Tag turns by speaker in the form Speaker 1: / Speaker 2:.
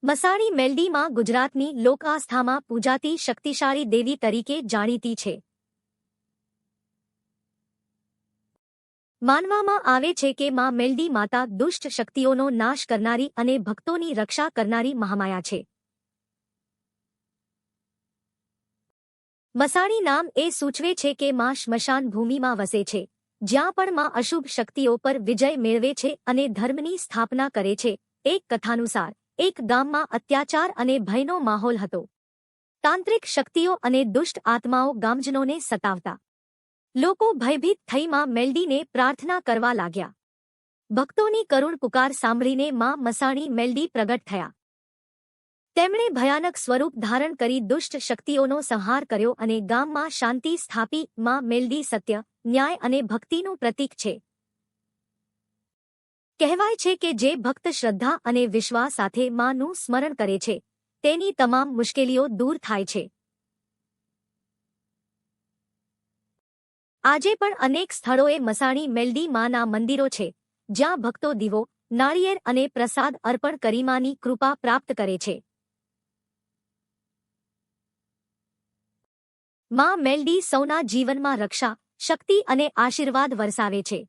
Speaker 1: મસાણી મેલડી માં ગુજરાતની લોક આસ્થામાં પૂજાતી શક્તિશાળી દેવી તરીકે જાણીતી છે. માનવામાં આવે છે કે માં મેલડી માતા દુષ્ટ શક્તિઓનો નાશ કરનારી અને ભક્તોની રક્ષા કરનારી મહામાયા છે. મસાણી નામ એ સૂચવે છે કે માં સ્મશાન ભૂમિમાં વસે છે, જ્યાં પણ માં અશુભ શક્તિઓ પર વિજય મેળવે છે અને ધર્મની સ્થાપના કરે છે. એક કથાનુસાર એક ગામમાં અત્યાચાર અને ભયનો માહોલ હતો. તાંત્રિક શક્તિઓ અને દુષ્ટ આત્માઓ ગામજનોને સતાવતા. લોકો ભયભીત થઈ માં મેલડીને પ્રાર્થના કરવા લાગ્યા. ભક્તોની કરુણ પુકાર સાંભળીને માં મસાણી મેલડી પ્રગટ થયા. તેમણે ભયાનક સ્વરૂપ ધારણ કરી દુષ્ટ શક્તિઓનો સંહાર કર્યો અને ગામમાં શાંતિ સ્થાપી. માં મેલડી સત્ય, ન્યાય અને ભક્તિનું પ્રતીક છે. કહેવાય છે કે જે ભક્ત શ્રદ્ધા અને વિશ્વાસ સાથે માનું સ્મરણ કરે છે, તેની તમામ મુશ્કેલીઓ દૂર થાય છે. આજે પણ અનેક સ્થળોએ મસાણી મેલડી માના મંદિરો છે, જ્યાં ભક્તો દીવો, નાળિયેર અને પ્રસાદ અર્પણ કરી માની કૃપા પ્રાપ્ત કરે છે. માં મેલડી સૌના જીવનમાં રક્ષા, શક્તિ અને આશીર્વાદ વરસાવે છે.